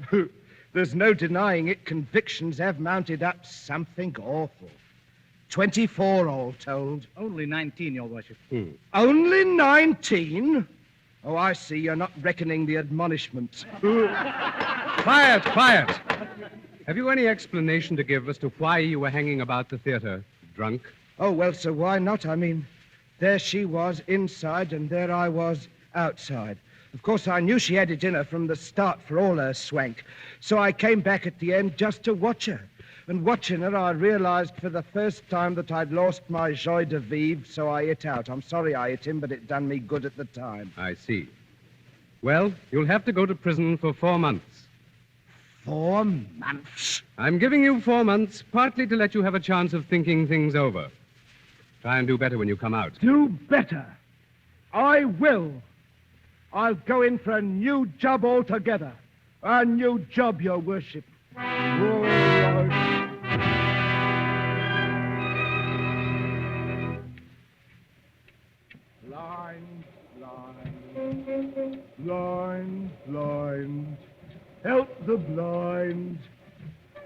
there's no denying it. Convictions have mounted up something awful. 24, all told. Only 19, your worship. Only 19? Oh, I see. You're not reckoning the admonishments. Quiet. Have you any explanation to give as to why you were hanging about the theater, drunk? Oh, well, sir, why not? I mean, There she was inside, and there I was outside. Of course, I knew she had it in her from the start for all her swank. So I came back at the end just to watch her. And watching her, I realized for the first time that I'd lost my joie de vivre, so I hit out. I'm sorry I hit him, but it done me good at the time. I see. Well, you'll have to go to prison for 4 months. 4 months? I'm giving you 4 months, partly to let you have a chance of thinking things over. Try and do better when you come out. Do better? I will. I'll go in for a new job altogether. A new job, your worship. Blind, blind, blind, blind. Help the blind,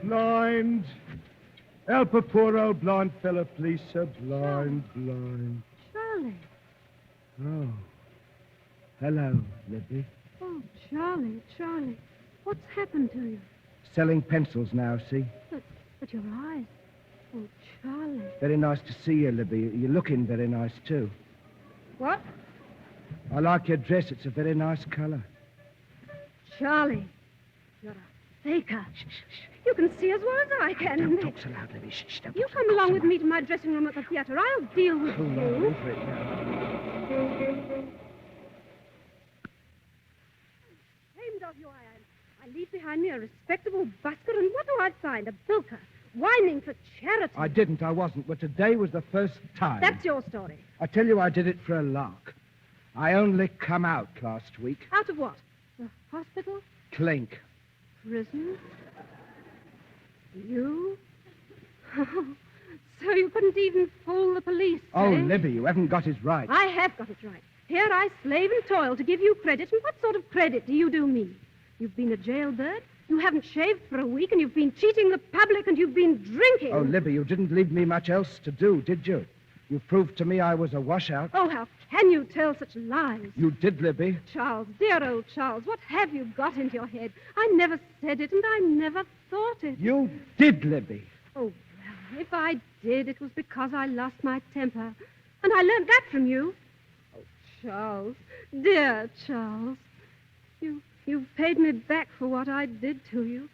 blind. Help a poor old blind fella, please, sir. Blind, blind. Charlie. Oh. Hello, Libby. Oh, Charlie, Charlie. What's happened to you? Selling pencils now, see? But your eyes. Oh, Charlie. Very nice to see you, Libby. You're looking very nice, too. What? I like your dress. It's a very nice color. Charlie, you're a faker. You can see as well as I can. Don't talk so loud, Libby. Shh, don't You talk come so along loud. with me to my dressing room at the theatre. I'll deal with Hold on, you. over it now. Ashamed of you I am. I leave behind me a respectable busker, and what do I find? A bilker, whining for charity. I wasn't, but today was the first time. That's your story. I tell you, I did it for a lark. I only come out last week. Out of what? The hospital? Clink. Prison? You? So you couldn't even fool the police, Oh, eh? Libby, you haven't got it right. I have got it right. Here I slave and toil to give you credit, and what sort of credit do you do me? You've been a jailbird, you haven't shaved for a week, and you've been cheating the public, and you've been drinking. Oh, Libby, you didn't leave me much else to do, did you? You proved to me I was a washout. Oh, how can you tell such lies? You did, Libby. Charles, dear old Charles, what have you got into your head? I never said it, and I never thought it. You did, Libby. Oh, well, if I did, it was because I lost my temper. And I learned that from you. Oh, Charles, dear Charles, you've paid me back for what I did to you.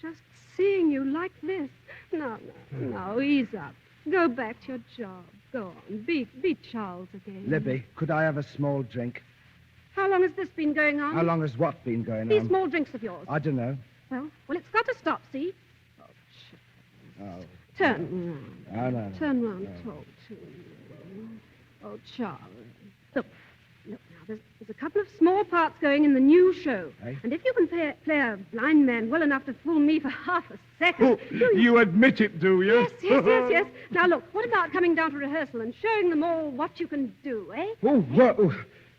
Just seeing you like this. No, ease up. Go back to your job. Go on. Be Charles again. Libby, could I have a small drink? How long has this been going on? How long has what been going These on? small drinks of yours. I don't know. Well, it's got to stop, see? Oh. Turn round. No. Turn round, talk to me. Oh, Charlie. Look now, there's a couple of small parts going in the new show. Eh? And if you can play a blind man well enough to fool me for half a second... You admit it, do you? Yes. Now, look, what about coming down to rehearsal and showing them all what you can do, eh? Oh, well,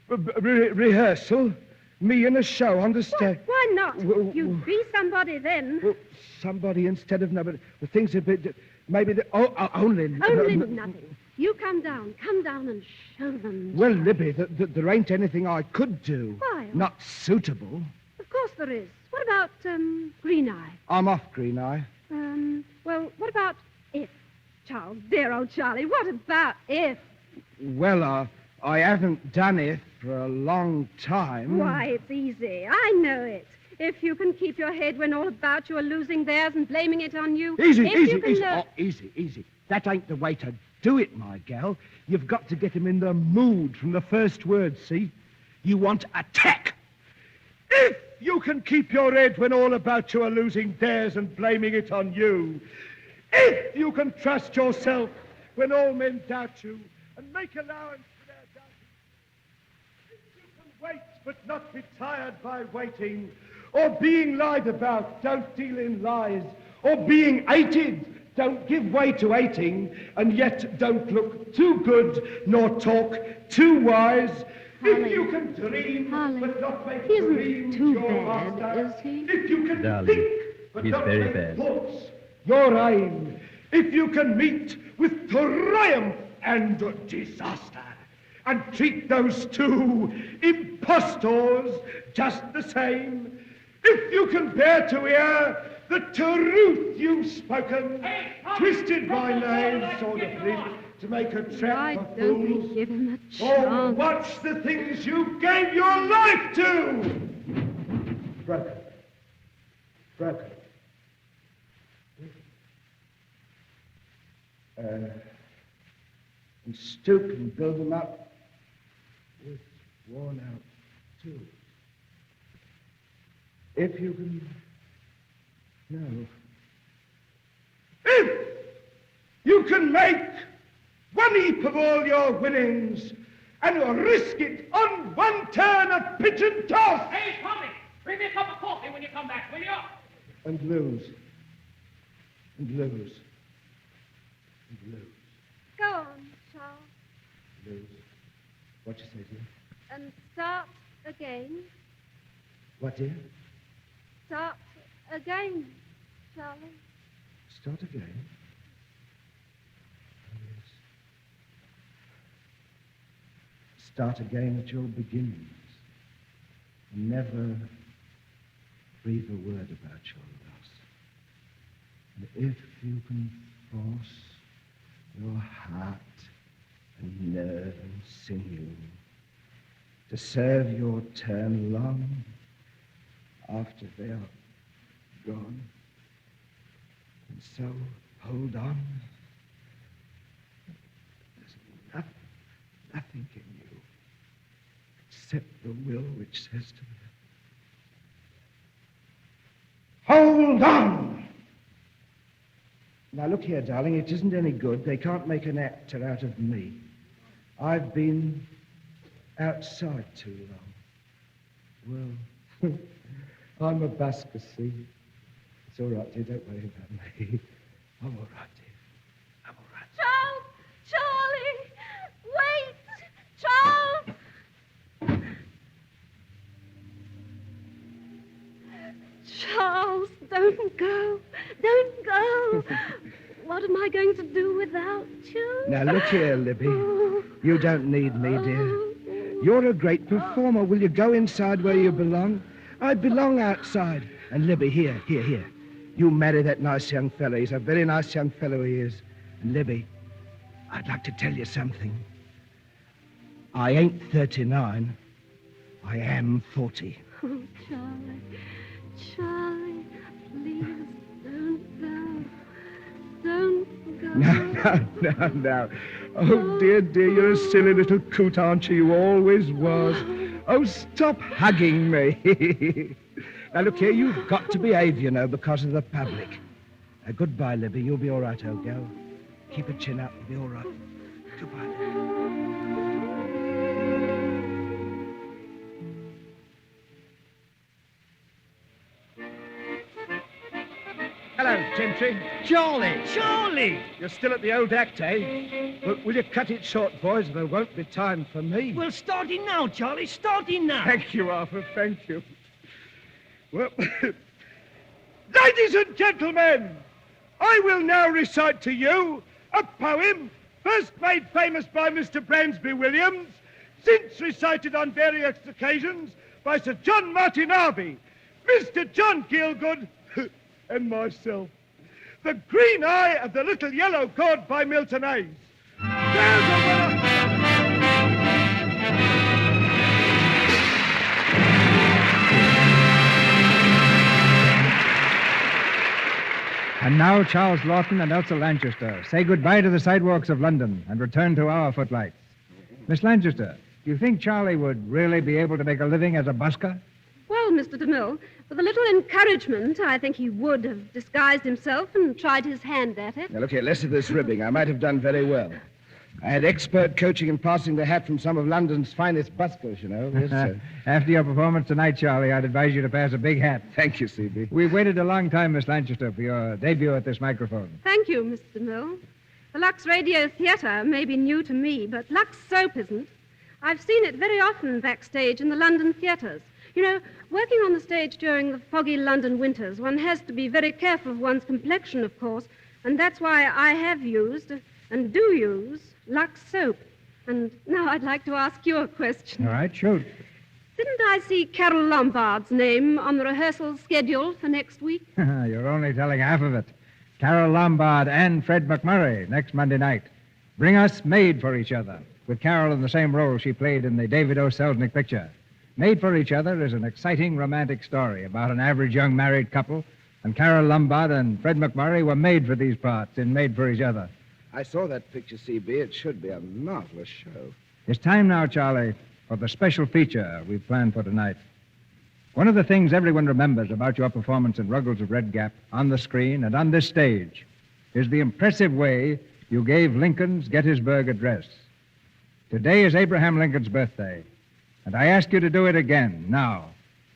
rehearsal? Me in a show on the stage? Why not? You'd be somebody then. Well, somebody instead of nobody. The thing's a bit... Maybe only... Only nothing. You come down and show them. Well, Libby, there ain't anything I could do. Why? Not suitable. Of course there is. What about, Green Eye? I'm off, Green Eye. Well, what about If? Charles, dear old Charlie, what about If? Well, I haven't done it for a long time. Why, it's easy. I know it. If you can keep your head when all about you are losing theirs and blaming it on you. Easy. Learn... Oh, easy. That ain't the way to do it, my gal. You've got to get him in the mood from the first word, see? You want attack. If you can keep your head when all about you are losing theirs and blaming it on you. If you can trust yourself when all men doubt you and make allowance for their doubting. If you can wait but not be tired by waiting, or being lied about, don't deal in lies, or being hated, don't give way to hating, and yet don't look too good nor talk too wise. Harley, if you can dream but not make he isn't dreams too your bad, master, is he? if you can Darling, think but he's not very make bad. thoughts your aim, if you can meet with triumph and disaster, and treat those two impostors just the same, if you can bear to hear the truth you've spoken, twisted my name sort of thing to make a trap for fools. Give him a Or chance. watch the things you gave your life to. Broken. And stoop and build them up with worn out too. If you can, no. If you can make one heap of all your winnings and risk it on one turn of pitch and toss. Hey, Tommy, bring me a cup of coffee when you come back, will you? And lose. Go on, Charles, Lose. What you say, dear? and start again. What, dear? Start again, Charlie. Start again. Oh, yes. Start again at your beginnings. And never breathe a word about your loss. And if you can force your heart and nerve and sinew to serve your turn long after they are gone, and so hold on. There's nothing in you except the will which says to me, hold on! Now, look here, darling, it isn't any good. They can't make an actor out of me. I've been outside too long. Well, I'm a busker, see? It's all right, dear. Don't worry about me. I'm all right, dear. I'm all right. Charles! Charlie! Wait! Charles! Charles, don't go. Don't go. What am I going to do without you? Now, look here, Libby. You don't need me, dear. You're a great performer. Will you go inside where you belong? I belong outside. And Libby, here. You marry that nice young fellow. He's a very nice young fellow, he is. And Libby, I'd like to tell you something. I ain't 39. I am 40. Oh, Charlie, please don't go. Don't go. No. Oh, dear, you're a silly little coot, aren't you? You always was. Oh, stop hugging me. Now, look here, you've got to behave, you know, because of the public. Goodbye, Libby. You'll be all right, old girl. Keep your chin up. You'll be all right. Goodbye, Libby. Hello, Gentry. Charlie! You're still at the old act, eh? Well, will you cut it short, boys? There won't be time for me. Well, starting now, Charlie, starting now. Thank you, Arthur, thank you. Well, ladies and gentlemen, I will now recite to you a poem first made famous by Mr. Bransby Williams, since recited on various occasions by Sir John Martin Harvey, Mr. John Gielgud, and myself. The Green Eye of the Little Yellow Gourd by Milton Hayes. There's a winner! And now Charles Laughton and Elsa Lanchester say goodbye to the sidewalks of London and return to our footlights. Miss Lanchester, do you think Charlie would really be able to make a living as a busker? Well, Mr. DeMille, with a little encouragement, I think he would have disguised himself and tried his hand at it. Now, look here, less of this ribbing. I might have done very well. I had expert coaching in passing the hat from some of London's finest buskers, you know. Yes, sir. After your performance tonight, Charlie, I'd advise you to pass a big hat. Thank you, C.B. We've waited a long time, Miss Lanchester, for your debut at this microphone. Thank you, Mr. DeMille. The Lux Radio Theatre may be new to me, but Lux Soap isn't. I've seen it very often backstage in the London theatres. You know, working on the stage during the foggy London winters, one has to be very careful of one's complexion, of course, and that's why I have used, and do use, Lux Soap. And now I'd like to ask you a question. All right, shoot. Since Didn't I see Carol Lombard's name on the rehearsal schedule for next week? You're only telling half of it. Carol Lombard and Fred McMurray next Monday night. Bring Us Made for Each Other, with Carol in the same role she played in the David O. Selznick picture. Made for Each Other is an exciting romantic story about an average young married couple, and Carol Lombard and Fred McMurray were made for these parts in Made for Each Other. I saw that picture, C.B. It should be a marvelous show. It's time now, Charlie, for the special feature we've planned for tonight. One of the things everyone remembers about your performance in Ruggles of Red Gap, on the screen and on this stage, is the impressive way you gave Lincoln's Gettysburg Address. Today is Abraham Lincoln's birthday, and I ask you to do it again, now,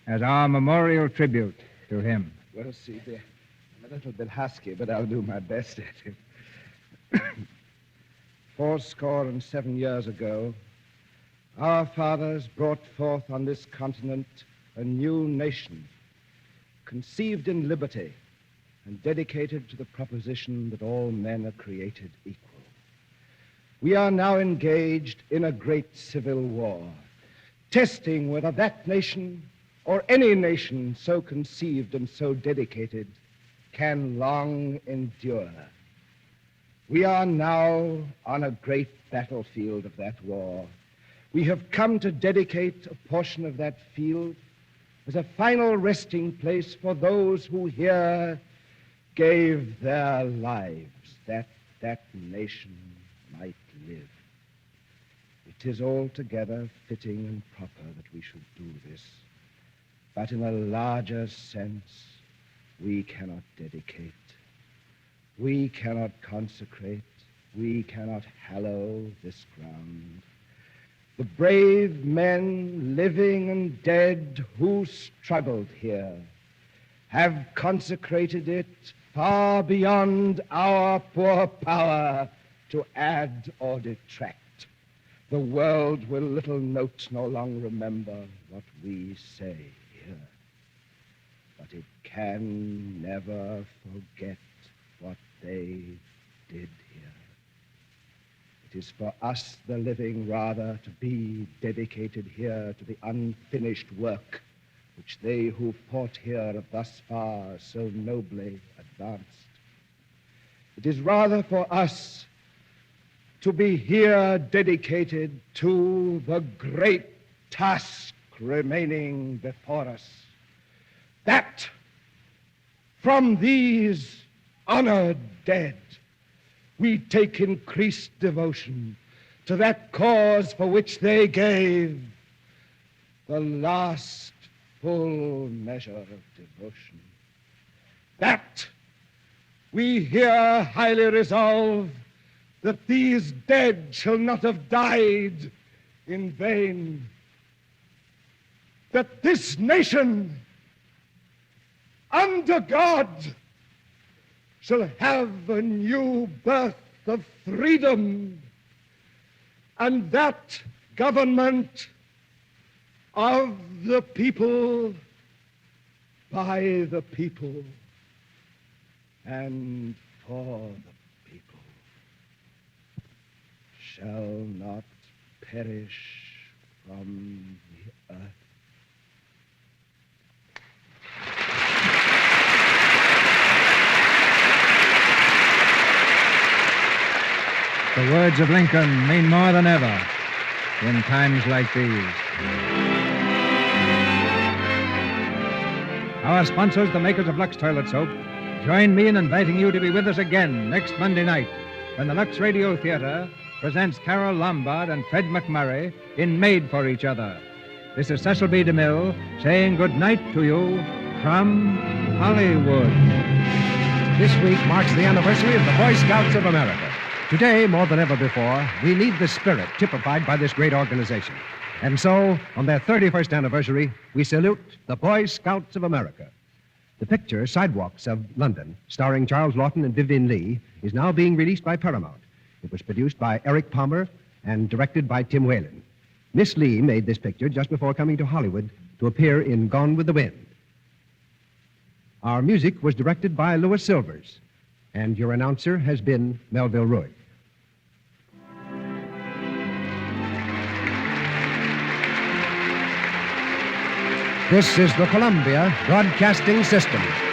as our memorial tribute to him. Well, C.B., I'm a little bit husky, but I'll do my best at it. 77 years ago, our fathers brought forth on this continent a new nation, conceived in liberty and dedicated to the proposition that all men are created equal. We are now engaged in a great civil war, testing whether that nation or any nation so conceived and so dedicated can long endure. We are now on a great battlefield of that war. We have come to dedicate a portion of that field as a final resting place for those who here gave their lives that that nation might live. It is altogether fitting and proper that we should do this. But in a larger sense, we cannot dedicate. We cannot consecrate. We cannot hallow this ground. The brave men, living and dead, who struggled here, have consecrated it far beyond our poor power to add or detract. The world will little note nor long remember what we say here. But it can never forget what they did here. It is for us, the living, rather, to be dedicated here to the unfinished work which they who fought here have thus far so nobly advanced. It is rather for us to be here dedicated to the great task remaining before us, that from these honored dead we take increased devotion to that cause for which they gave the last full measure of devotion. That we here highly resolve that these dead shall not have died in vain. That this nation, under God, shall have a new birth of freedom, and that government of the people, by the people, and for the people, shall not perish from the earth. The words of Lincoln mean more than ever in times like these. Our sponsors, the makers of Lux Toilet Soap, join me in inviting you to be with us again next Monday night when the Lux Radio Theatre presents Carol Lombard and Fred McMurray in Made for Each Other. This is Cecil B. DeMille saying good night to you from Hollywood. This week marks the anniversary of the Boy Scouts of America. Today, more than ever before, we need the spirit typified by this great organization. And so, on their 31st anniversary, we salute the Boy Scouts of America. The picture, Sidewalks of London, starring Charles Laughton and Vivien Leigh, is now being released by Paramount. It was produced by Eric Palmer and directed by Tim Whalen. Miss Leigh made this picture just before coming to Hollywood to appear in Gone with the Wind. Our music was directed by Louis Silvers, and your announcer has been Melville Ruick. This is the Columbia Broadcasting System.